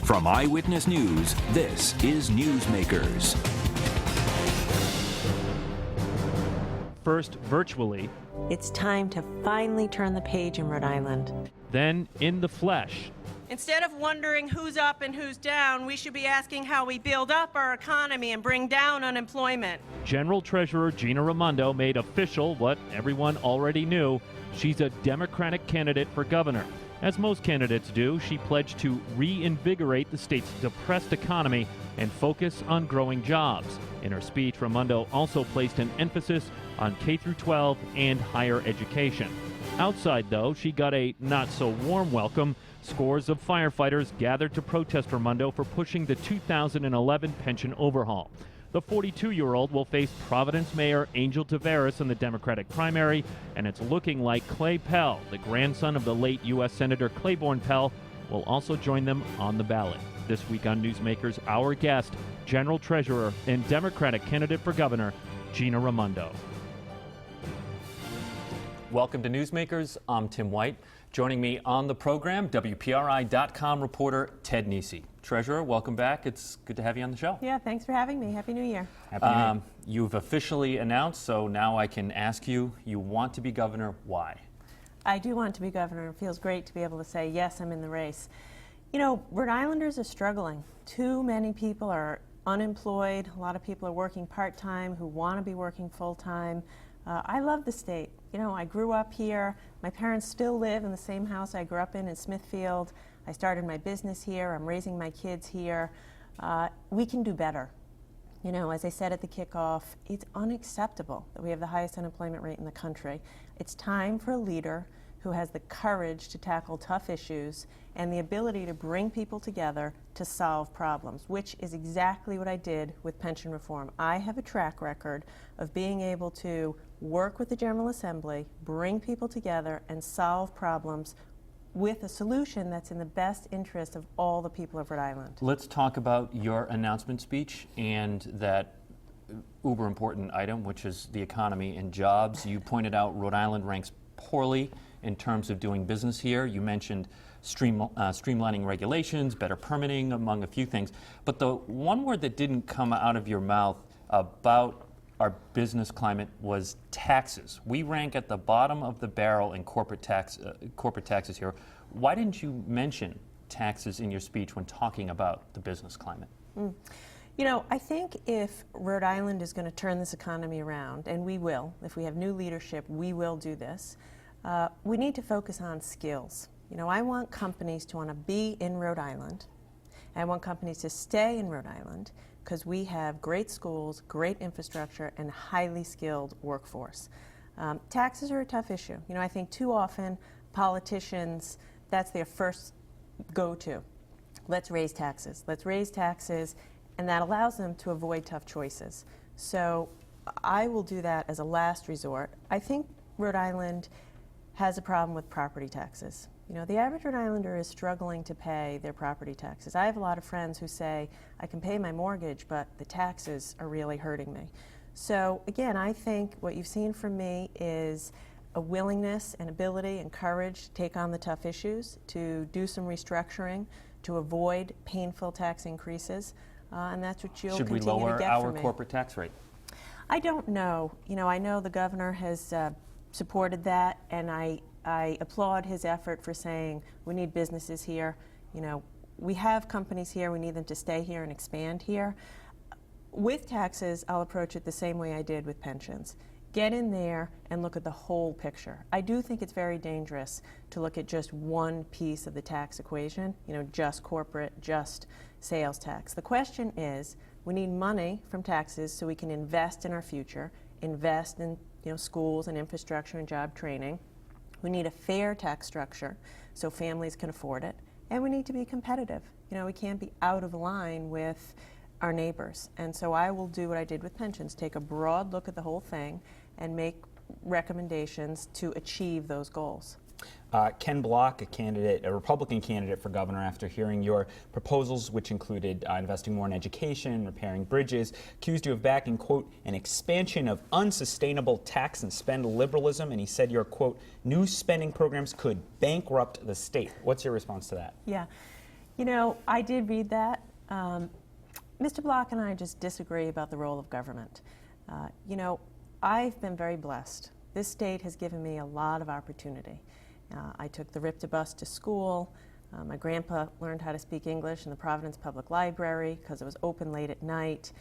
From Eyewitness News, this is Newsmakers. First virtually, It's time to finally turn the page in Rhode Island. then in the flesh. Instead of wondering who's up and who's down, we should be asking how we build up our economy and bring down unemployment. General Treasurer Gina Raimondo made official what everyone already knew. She's a Democratic candidate for governor. As most candidates do, she pledged to reinvigorate the state's depressed economy and focus on growing jobs. In her speech, Raimondo also placed an emphasis on K-12 and higher education. Outside, though, she got a not-so-warm welcome. Scores of firefighters gathered to protest Raimondo for pushing the 2011 pension overhaul. The 42-year-old will face Providence Mayor Angel Taveras in the Democratic primary, and it's looking like Clay Pell, the grandson of the late U.S. Senator Claiborne Pell, will also join them on the ballot. This week on Newsmakers, our guest, General Treasurer and Democratic candidate for governor, Gina Raimondo. Welcome to Newsmakers. I'm Tim White. Joining me on the program, WPRI.com reporter Ted Nesi. Treasurer, welcome back. It's good to have you on the show. Yeah, thanks for having me. Happy New Year. Happy New Year. You've officially announced, so now I can ask you, you want to be governor. Why? I do want to be governor. It feels great to be able to say, yes, I'm in the race. You know, Rhode Islanders are struggling. Too many people are unemployed. A lot of people are working part-time who want to be working full-time. I love the state. You know, I grew up here. My parents still live in the same house I grew up in Smithfield. I started my business here. I'm raising my kids here. We can do better. You know, as I said at the kickoff, it's unacceptable that we have the highest unemployment rate in the country. It's time for a leader who has the courage to tackle tough issues and the ability to bring people together to solve problems, which is exactly what I did with pension reform. I have a track record of being able to work with the General Assembly, bring people together, and solve problems with a solution that's in the best interest of all the people of Rhode Island. Let's talk about your announcement speech and that uber important item, which is the economy and jobs. You pointed out Rhode Island ranks poorly in terms of doing business here. You mentioned streamlining regulations, better permitting, among a few things. But the one word that didn't come out of your mouth about our business climate was taxes. We rank at the bottom of the barrel in corporate taxes here. Why didn't you mention taxes in your speech when talking about the business climate? You know, I think if Rhode Island is going to turn this economy around, and we will, if we have new leadership, we will do this, we need to focus on skills. You know, I want companies to want to be in Rhode Island. I want companies to stay in Rhode Island because we have great schools, great infrastructure, and highly skilled workforce. Taxes are a tough issue. You know, I think too often politicians, that's their first go-to. Let's raise taxes. Let's raise taxes, and that allows them to avoid tough choices. So I will do that as a last resort. I think Rhode Island has a problem with property taxes. You know, the average Rhode Islander is struggling to pay their property taxes. I have a lot of friends who say, I can pay my mortgage, but the taxes are really hurting me. So again, I think what you've seen from me is a willingness and ability and courage to take on the tough issues, to do some restructuring, to avoid painful tax increases, and that's what you'll continue to get from me. Should we lower our corporate tax rate? I don't know. You know, I know the governor has supported that, and I applaud his effort for saying we need businesses here. You know, we have companies here, we need them to stay here and expand here. With taxes, I'll approach it the same way I did with pensions. Get in there and look at the whole picture. I do think it's very dangerous to look at just one piece of the tax equation, you know, just corporate, just sales tax. The question is, we need money from taxes so we can invest in our future, invest in, you know, schools and infrastructure and job training. We need a fair tax structure so families can afford it, and we need to be competitive. You know, we can't be out of line with our neighbors. And so I will do what I did with pensions, take a broad look at the whole thing and make recommendations to achieve those goals. Ken Block, a Republican candidate for governor, after hearing your proposals, which included investing more in education, repairing bridges, accused you of backing, quote, an expansion of unsustainable tax and spend liberalism, and he said your, quote, new spending programs could bankrupt the state. What's your response to that? Yeah. You know, I did read that. Mr. Block and I just disagree about the role of government. You know, I've been very blessed. This state has given me a lot of opportunity. I took the RIPTA bus to school. My grandpa learned how to speak English in the Providence Public Library because it was open late at night.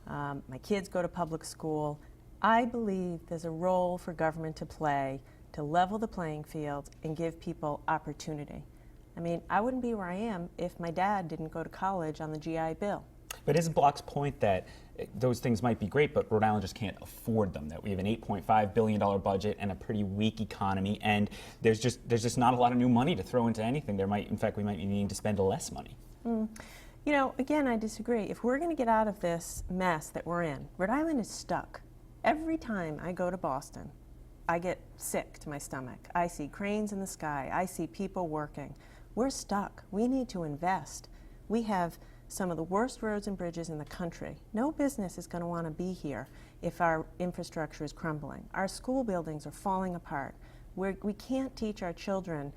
My kids go to public school. I believe there's a role for government to play to level the playing field and give people opportunity. I mean, I wouldn't be where I am if my dad didn't go to college on the GI Bill. But isn't Block's point that those things might be great, but Rhode Island just can't afford them? That we have an $8.5 billion budget and a pretty weak economy, and there's just not a lot of new money to throw into anything. In fact, we might be needing to spend less money. You know, again, I disagree. If we're going to get out of this mess that we're in, Rhode Island is stuck. Every time I go to Boston, I get sick to my stomach. I see cranes in the sky. I see people working. We're stuck. We need to invest. We have some of the worst roads and bridges in the country. No business is going to want to be here if our infrastructure is crumbling. Our school buildings are falling apart. We can't teach our children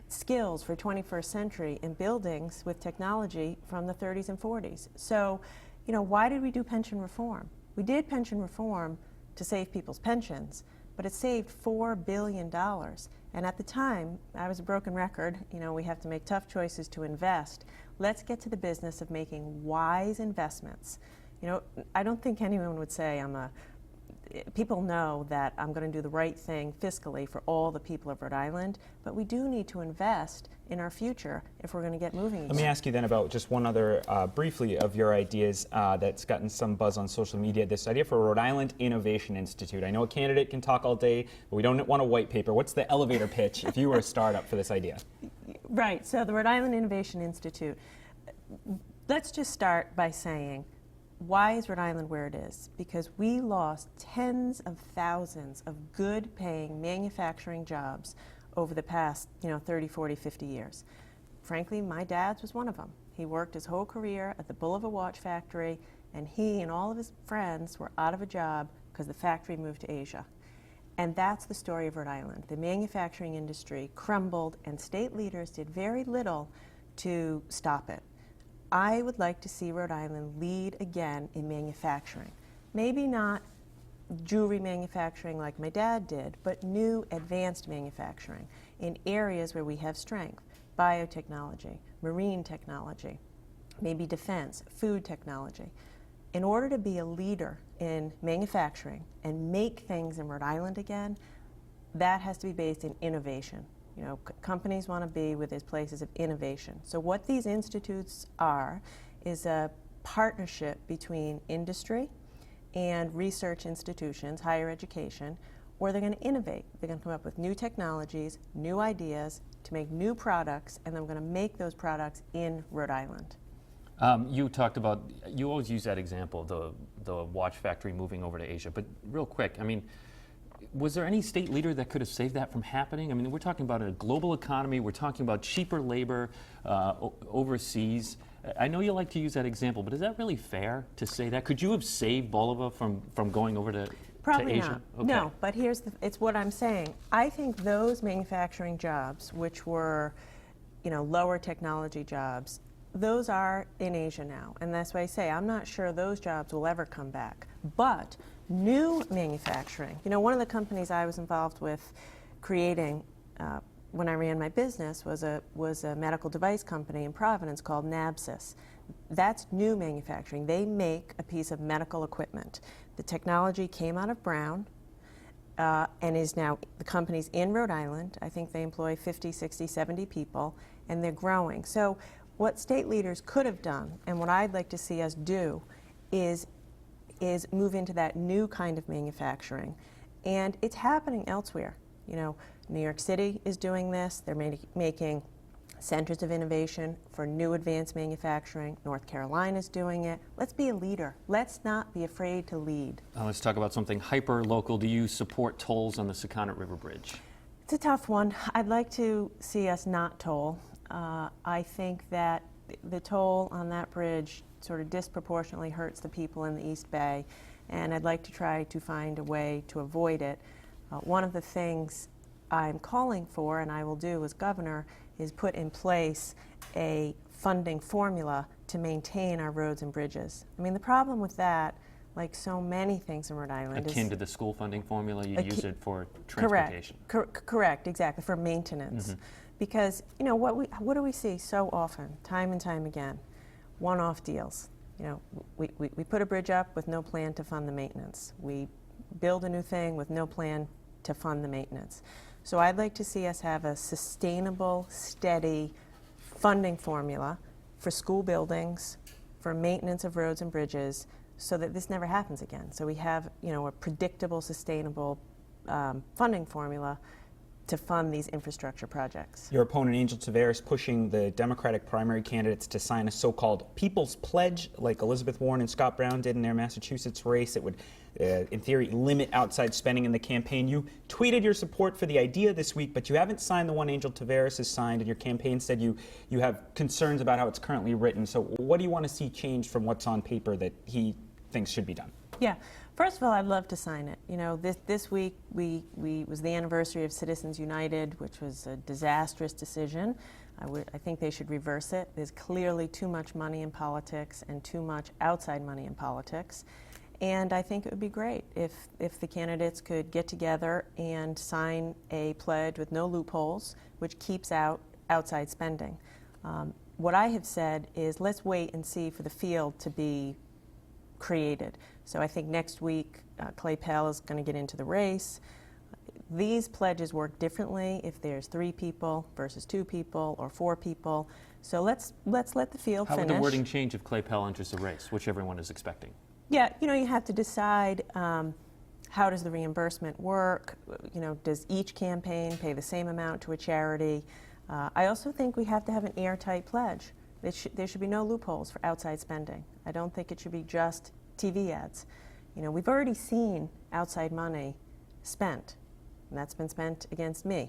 skills for 21st century in buildings with technology from the 30s and 40s. So, you know, why did we do pension reform? We did pension reform to save people's pensions, but it saved $4 billion. And at the time, I was a broken record. You know, we have to make tough choices to invest. Let's get to the business of making wise investments. You know, I don't think anyone would say people know that I'm going to do the right thing fiscally for all the people of Rhode Island, but we do need to invest in our future if we're going to get moving. Let me ask you then about just one other, briefly, of your ideas that's gotten some buzz on social media, this idea for a Rhode Island Innovation Institute. I know a candidate can talk all day, but we don't want a white paper. What's the elevator pitch if you were a startup for this idea? Right, so the Rhode Island Innovation Institute. Let's just start by saying, why is Rhode Island where it is? Because we lost tens of thousands of good-paying manufacturing jobs over the past, 30, 40, 50 years. Frankly, my dad's was one of them. He worked his whole career at the Bulliver watch factory, and he and all of his friends were out of a job because the factory moved to Asia. And that's the story of Rhode Island. The manufacturing industry crumbled, and state leaders did very little to stop it. I would like to see Rhode Island lead again in manufacturing. Maybe not jewelry manufacturing like my dad did, but new advanced manufacturing in areas where we have strength. Biotechnology, marine technology, maybe defense, food technology. In order to be a leader in manufacturing and make things in Rhode Island again, that has to be based in innovation. You know, companies want to be with these places of innovation. So what these institutes are is a partnership between industry and research institutions, higher education, where they're going to innovate. They're going to come up with new technologies, new ideas to make new products, and they're going to make those products in Rhode Island. You talked about, you always use that example, the watch factory moving over to Asia, but real quick, I mean, was there any state leader that could have saved that from happening? I mean, we're talking about a global economy, we're talking about cheaper labor overseas. I know you like to use that example, but is that really fair to say that? Could you have saved Bolivar from going over to Probably Asia? not. Okay. No, but it's what I'm saying. I think those manufacturing jobs, which were, lower technology jobs, those are in Asia now. And that's why I say I'm not sure those jobs will ever come back. But new manufacturing, one of the companies I was involved with creating when I ran my business was a medical device company in Providence called NABSIS. That's new manufacturing. They make a piece of medical equipment. The technology came out of Brown and is now, the company's in Rhode Island. I think they employ 50, 60, 70 people, and they're growing. So what state leaders could have done, and what I'd like to see us do, is move into that new kind of manufacturing. And it's happening elsewhere. New York City is doing this. They're making centers of innovation for new advanced manufacturing. North Carolina's doing it. Let's be a leader. Let's not be afraid to lead. Let's talk about something hyper-local. Do you support tolls on the Sakonnet River Bridge? It's a tough one. I'd like to see us not toll. I think that the toll on that bridge sort of disproportionately hurts the people in the East Bay, and I'd like to try to find a way to avoid it. One of the things I'm calling for, and I will do as governor, is put in place a funding formula to maintain our roads and bridges. I mean, the problem with that, like so many things in Rhode Island, Akin is to the school funding formula, you use it for correct, transportation. correct, exactly, for maintenance. Because, you know, what do we see so often, time and time again? One-off deals. You know, we put a bridge up with no plan to fund the maintenance. We build a new thing with no plan to fund the maintenance. So I'd like to see us have a sustainable, steady funding formula for school buildings, for maintenance of roads and bridges, so that this never happens again. So we have, you know, a predictable, sustainable funding formula to fund these infrastructure projects. Your opponent, Angel Taveras, pushing the Democratic primary candidates to sign a so-called People's Pledge, like Elizabeth Warren and Scott Brown did in their Massachusetts race. It would, in theory, limit outside spending in the campaign. You tweeted your support for the idea this week, but you haven't signed the one Angel Taveras has signed, and your campaign said you have concerns about how it's currently written. So what do you want to see changed from what's on paper that he thinks should be done? Yeah. First of all, I'd love to sign it. You know, this week we was the anniversary of Citizens United, which was a disastrous decision. I think they should reverse it. There's clearly too much money in politics and too much outside money in politics. And I think it would be great if the candidates could get together and sign a pledge with no loopholes, which keeps out outside spending. What I have said is let's wait and see for the field to be created. So I think next week Clay Pell is going to get into the race. These pledges work differently if there's 3 people versus 2 people or 4 people. So let's let the field finish. How would the wording change if Clay Pell enters the race, which everyone is expecting? Yeah, you know, you have to decide how does the reimbursement work. You know, does each campaign pay the same amount to a charity? I also think we have to have an airtight pledge. There should be no loopholes for outside spending. I don't think it should be just TV ads. You know, we've already seen outside money spent, and that's been spent against me.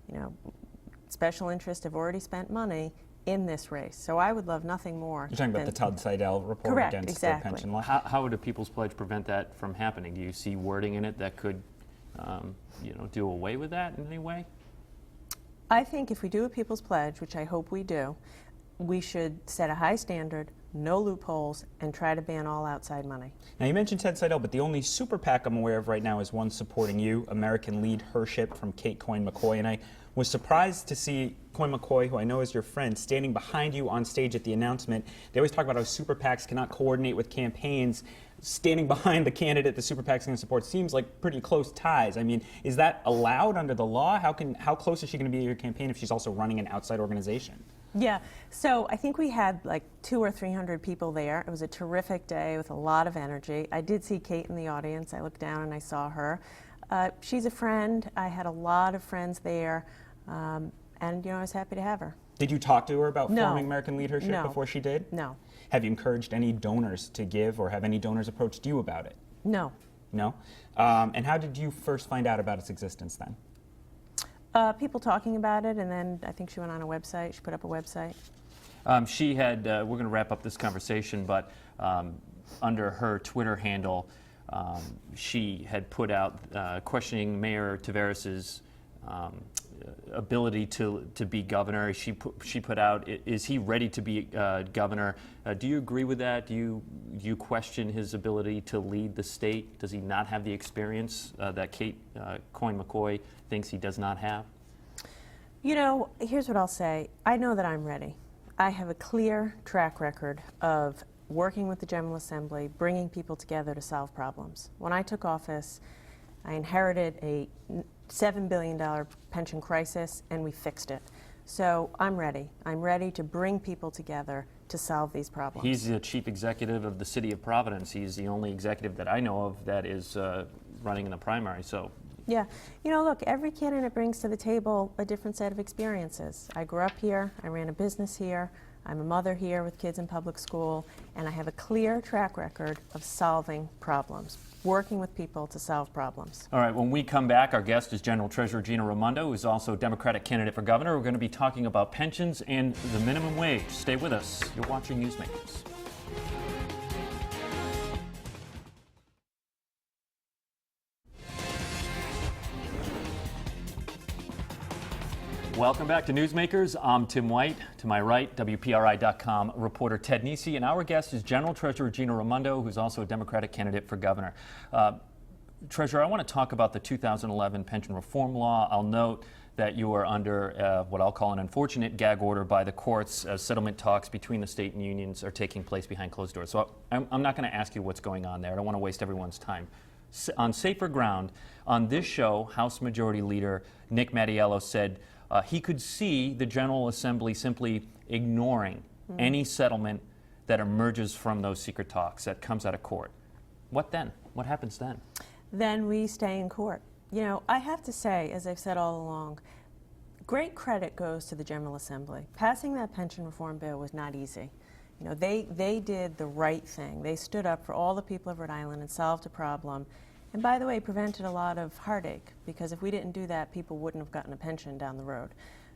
You know, special interests have already spent money in this race. So I would love nothing more. You're talking about the Todd Seidel report correct, against exactly. the pension law? How would a People's Pledge prevent that from happening? Do you see wording in it that could, you know, do away with that in any way? I think if we do a People's Pledge, which I hope we do, we should set a high standard, no loopholes, and try to ban all outside money. Now, you mentioned Ted Seidel, but the only super PAC I'm aware of right now is one supporting you, American Lead Hership from Kate Coyne McCoy. And I was surprised to see Coyne McCoy, who I know is your friend, standing behind you on stage at the announcement. They always talk about how super PACs cannot coordinate with campaigns. Standing behind the candidate the super PAC's going to support seems like pretty close ties. I mean, is that allowed under the law? How close is she going to be to your campaign if she's also running an outside organization? Yeah, so I think we had like 200 or 300 people there. It was a terrific day with a lot of energy. I did see Kate in the audience. I looked down and I saw her. She's a friend. I had a lot of friends there, and you know, I was happy to have her. Did you talk to her about No. forming American Lead Hership No. before she did? No. Have you encouraged any donors to give, or have any donors approached you about it? No. No? And how did you first find out about its existence then? People talking about it, and then I think she went on a website. She put up a website. She had, we're going to wrap up this conversation, but under her Twitter handle, she had put out questioning Mayor Taveras' ability to be governor. She put out, is he ready to be governor? Do you agree with that? Do you question his ability to lead the state? Does he not have the experience that Kate Coyne McCoy thinks he does not have? You know, here's what I'll say. I know that I'm ready. I have a clear track record of working with the General Assembly, bringing people together to solve problems. When I took office, I inherited a $7 billion pension crisis, and we fixed it. So I'm ready. I'm ready to bring people together to solve these problems. He's the chief executive of the city of Providence. He's the only executive that I know of that is running in the primary. So, yeah. You know, look, every candidate brings to the table a different set of experiences. I grew up here. I ran a business here. I'm a mother here with kids in public school, and I have a clear track record of solving problems, working with people to solve problems. all right, when we come back, our guest is General Treasurer Gina Raimondo, who is also Democratic candidate for governor. We're going to be talking about pensions and the minimum wage. Stay with us. You're watching Newsmakers. Welcome back to Newsmakers. I'm Tim White. To my right, WPRI.com reporter Ted Nesi, and our guest is General Treasurer Gina Raimondo, who's also a Democratic candidate for governor. Treasurer, I want to talk about the 2011 pension reform law. I'll note that you are under what I'll call an unfortunate gag order by the courts as settlement talks between the state and unions are taking place behind closed doors. So I'm not going to ask you what's going on there. I don't want to waste everyone's time. On safer ground, on this show, House Majority Leader Nick Mattiello said he could see the General Assembly simply ignoring any settlement that emerges from those secret talks, that comes out of court. What then? What happens then? Then we stay in court. You know, I have to say, as I've said all along, great credit goes to the General Assembly. Passing that pension reform bill was not easy. You know, they did the right thing. They stood up for all the people of Rhode Island and solved a problem. And by the way, prevented a lot of heartache, because if we didn't do that, people wouldn't have gotten a pension down the road.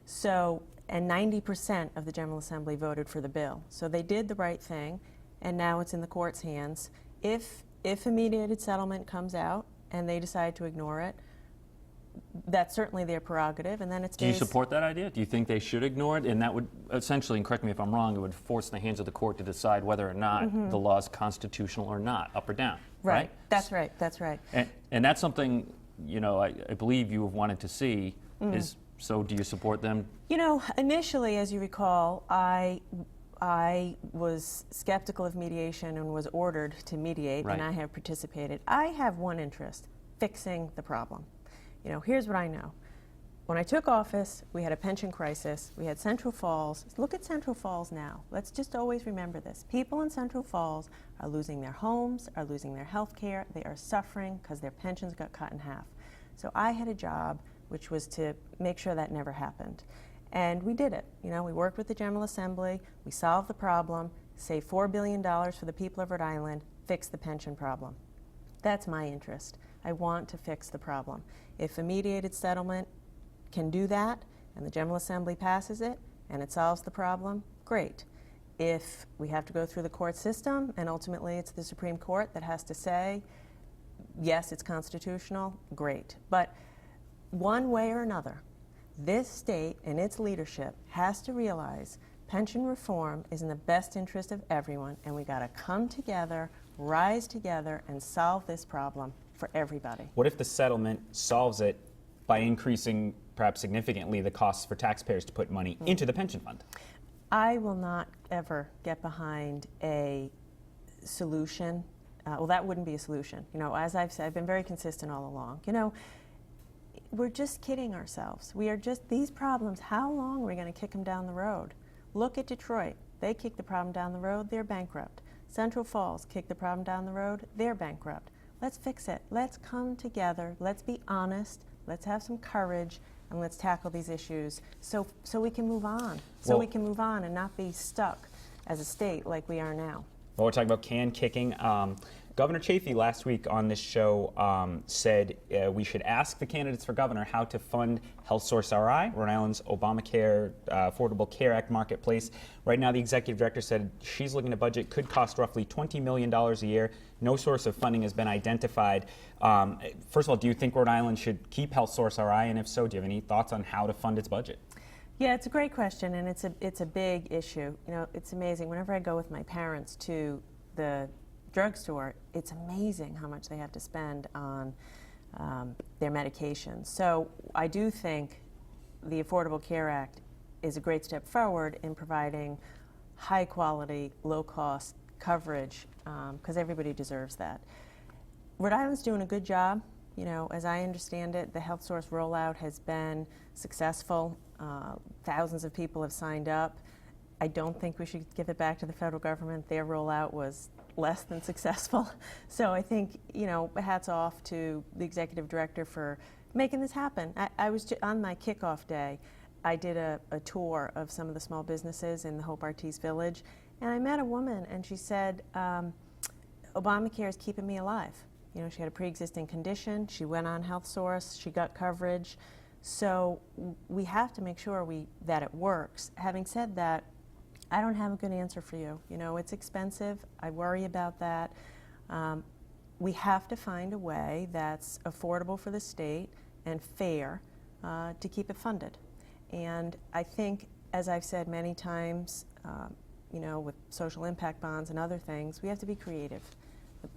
So, and 90% of the General Assembly voted for the bill. So they did the right thing, and now it's in the court's hands. If a mediated settlement comes out and they decide to ignore it, that's certainly their prerogative, and then it's. Do you support that idea? Do you think they should ignore it? And that would essentially, and correct me if I'm wrong, it would force the hands of the court to decide whether or not the law is constitutional or not, up or down. Right. That's right. That's right. And that's something, you know, I believe you have wanted to see. So do you support them? You know, initially, as you recall, I was skeptical of mediation and was ordered to mediate, and I have participated. I have one interest: fixing the problem. You know, here's what I know. When I took office, we had a pension crisis. We had Central Falls. Look at Central Falls now. Let's just always remember this. People in Central Falls are losing their homes, are losing their health care. They are suffering because their pensions got cut in half. So I had a job which was to make sure that never happened. And we did it. You know, we worked with the General Assembly. We solved the problem, saved $4 billion for the people of Rhode Island, fixed the pension problem. That's my interest. I want to fix the problem. If a mediated settlement can do that, and the General Assembly passes it, and it solves the problem, great. If we have to go through the court system, and ultimately it's the Supreme Court that has to say, yes, it's constitutional, great. But one way or another, this state and its leadership has to realize pension reform is in the best interest of everyone, and we gotta come together, rise together, and solve this problem for everybody. What if the settlement solves it by increasing, perhaps significantly, the costs for taxpayers to put money into the pension fund? I will not ever get behind a solution. Well, that wouldn't be a solution. You know, as I've said, I've been very consistent all along. You know, we're just kidding ourselves. We are just, these problems, how long are we going to kick them down the road? Look at Detroit. They kick the problem down the road, they're bankrupt. Central Falls kick the problem down the road, they're bankrupt. Let's fix it. Let's come together. Let's be honest. Let's have some courage, and let's tackle these issues so we can move on. So we can move on and not be stuck as a state like we are now. Well, we're talking about can kicking. Governor Chafee last week on this show said we should ask the candidates for governor how to fund Healthsource RI, Rhode Island's Obamacare Affordable Care Act marketplace. Right now, the executive director said she's looking at a budget could cost roughly $20 million a year. No source of funding has been identified. First of all, do you think Rhode Island should keep Healthsource RI? And if so, do you have any thoughts on how to fund its budget? Yeah, it's a great question, and it's a big issue. You know, it's amazing. Whenever I go with my parents to the drugstore, it's amazing how much they have to spend on their medications. So I do think the Affordable Care Act is a great step forward in providing high quality, low cost coverage, because everybody deserves that. Rhode Island's doing a good job. You know, as I understand it, the Healthsource rollout has been successful. Thousands of people have signed up. I don't think we should give it back to the federal government. Their rollout was less than successful. So I think, you know, hats off to the executive director for making this happen. I was on my kickoff day, I did a tour of some of the small businesses in the Hope Artiste Village, and I met a woman, and she said, Obamacare is keeping me alive. You know, she had a pre-existing condition. She went on Healthsource. She got coverage. So we have to make sure that it works. Having said that, I don't have a good answer for you. You know, it's expensive. I worry about that. We have to find a way that's affordable for the state and fair to keep it funded. And I think, as I've said many times, with social impact bonds and other things, we have to be creative.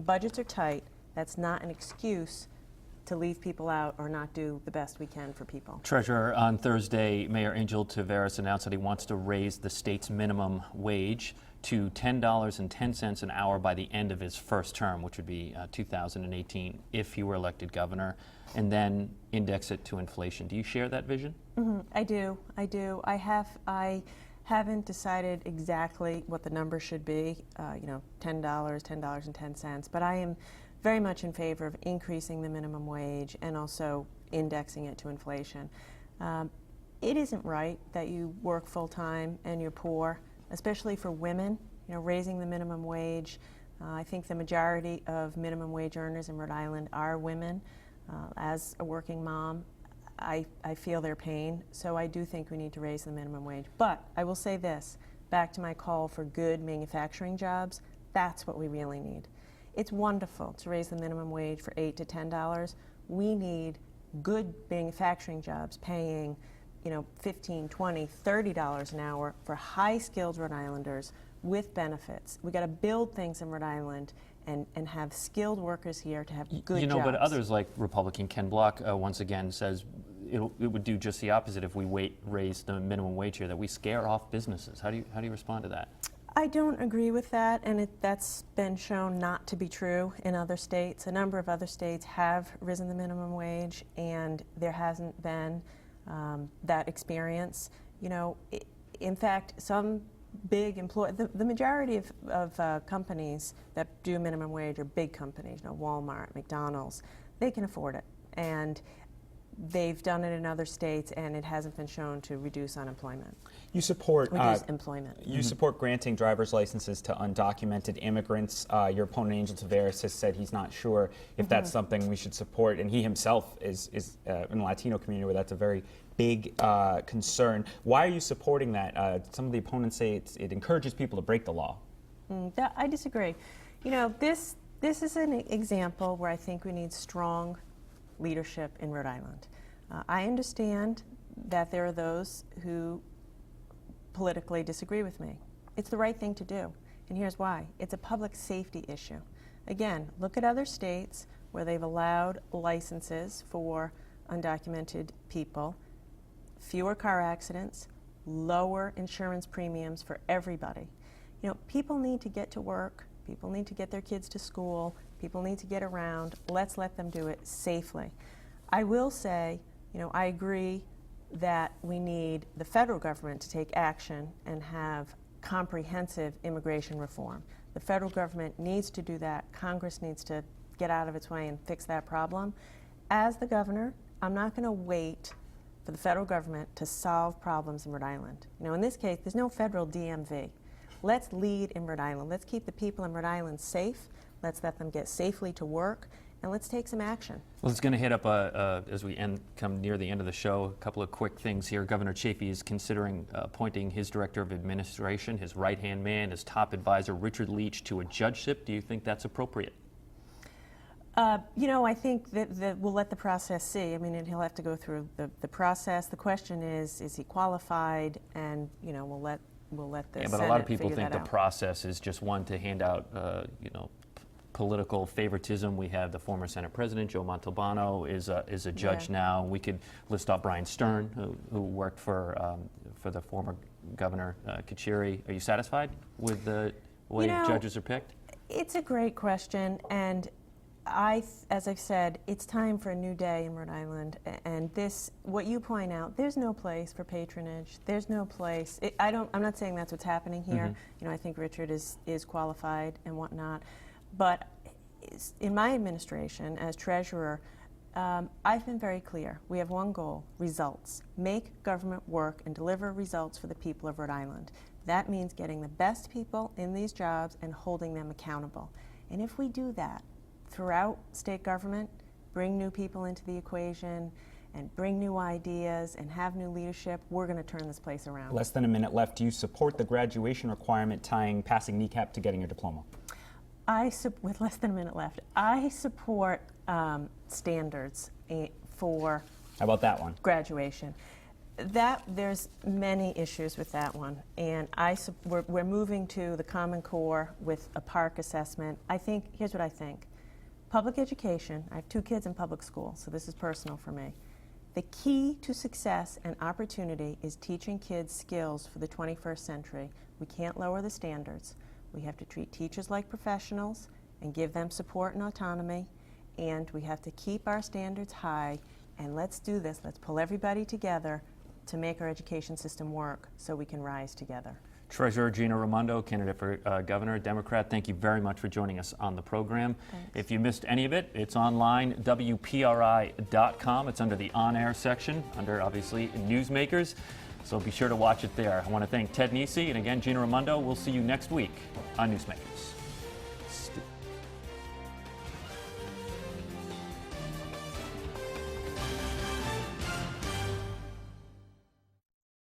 Budgets are tight. That's not an excuse to leave people out or not do the best we can for people. Treasurer, on Thursday, Mayor Angel Taveras announced that he wants to raise the state's minimum wage to $10.10 an hour by the end of his first term, which would be 2018, if he were elected governor, and then index it to inflation. Do you share that vision? Mm-hmm. I do. I haven't decided exactly what the number should be, $10, $10.10, but I am very much in favor of increasing the minimum wage and also indexing it to inflation. It isn't right that you work full-time and you're poor, especially for women. Raising the minimum wage, I think the majority of minimum wage earners in Rhode Island are women. As a working mom, I feel their pain, so I do think we need to raise the minimum wage. But I will say this, back to my call for good manufacturing jobs, that's what we really need. It's wonderful to raise the minimum wage for $8 to $10. We need good manufacturing jobs paying, $15, $20, $30 an hour for high-skilled Rhode Islanders with benefits. We got to build things in Rhode Island and have skilled workers here to have good jobs. But others like Republican Ken Block once again says it would do just the opposite if we raise the minimum wage here, that we scare off businesses. How do you respond to that? I don't agree with that, and that's been shown not to be true in other states. A number of other states have risen the minimum wage, and there hasn't been that experience. In fact, some big the majority of companies that do minimum wage are big companies, Walmart, McDonald's. They can afford it, and they've done it in other states, and it hasn't been shown to reduce unemployment. You support employment. You support granting driver's licenses to undocumented immigrants. Your opponent, Angel Taveras, has said he's not sure if that's something we should support, and he himself is in the Latino community where that's a very big concern. Why are you supporting that? Some of the opponents say it encourages people to break the law. I disagree. This is an example where I think we need strong leadership in Rhode Island. I understand that there are those who politically disagree with me. It's the right thing to do, and here's why. It's a public safety issue. Again, look at other states where they've allowed licenses for undocumented people, fewer car accidents, lower insurance premiums for everybody. People need to get to work, people need to get their kids to school, people need to get around. Let's let them do it safely. I will say, I agree that we need the federal government to take action and have comprehensive immigration reform. The federal government needs to do that. Congress needs to get out of its way and fix that problem. As the governor, I'm not going to wait for the federal government to solve problems in Rhode Island. In this case, there's no federal DMV. Let's lead in Rhode Island. Let's keep the people in Rhode Island safe. Let's let them get safely to work, and let's take some action. Well, it's going to hit up, as we come near the end of the show, a couple of quick things here. Governor Chafee is considering appointing his director of administration, his right-hand man, his top advisor, Richard Leach, to a judgeship. Do you think that's appropriate? I think that we'll let the process see. He'll have to go through the process. The question is he qualified? And, we'll let the Senate but a lot of people figure think that the out. process is just one to hand out, political favoritism. We have the former Senate President, Joe Montalbano, is a judge now. We could list off Brian Stern, who worked for the former Governor Kachiri. Are you satisfied with the way judges are picked? It's a great question, and as I've said, it's time for a new day in Rhode Island. And what you point out, there's no place for patronage. There's no place. I'm not saying that's what's happening here. I think Richard is qualified and whatnot. But in my administration as treasurer, I've been very clear. We have one goal: results. Make government work and deliver results for the people of Rhode Island. That means getting the best people in these jobs and holding them accountable. And if we do that throughout state government, bring new people into the equation, and bring new ideas and have new leadership, we're going to turn this place around. Less than a minute left. Do you support the graduation requirement tying passing NECAP to getting your diploma? With less than a minute left, I support standards for How about that one? graduation. There's many issues with that one, and we're moving to the Common Core with a park assessment. Here's what I think. Public education, I have 2 kids in public school, so this is personal for me. The key to success and opportunity is teaching kids skills for the 21st century. We can't lower the standards. We have to treat teachers like professionals and give them support and autonomy, and we have to keep our standards high, and let's do this. Let's pull everybody together to make our education system work so we can rise together. Treasurer Gina Raimondo, candidate for governor, Democrat, thank you very much for joining us on the program. Thanks. If you missed any of it, it's online, WPRI.com. It's under the on-air section, under obviously Newsmakers. So be sure to watch it there. I want to thank Ted Nisi and again Gina Raimondo. We'll see you next week on Newsmakers.